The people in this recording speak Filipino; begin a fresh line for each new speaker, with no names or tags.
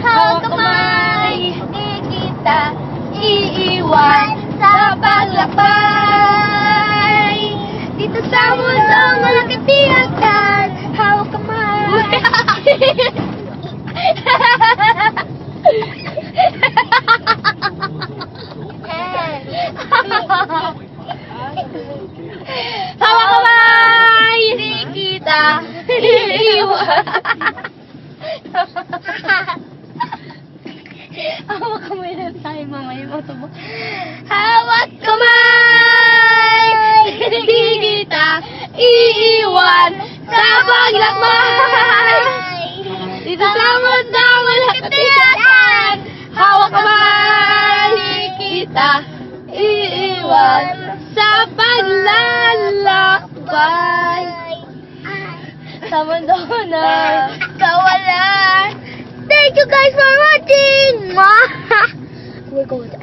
hawak kamay, di kita iiwan sa paglakbay. Dito sa mundong walang katiyakan, hawak kamay. Hawak kamay, di kita iiwan. Hawak kamay na tayo, mamaya mo ito mo. Hawak kamay, di kita iiwan sa paglakbay. Dito sa mundong walang katiyakan, hawak kamay, di kita iiwan sa paglalakbay. Sa mundo na kawalan. Thank you guys for watching. We're going to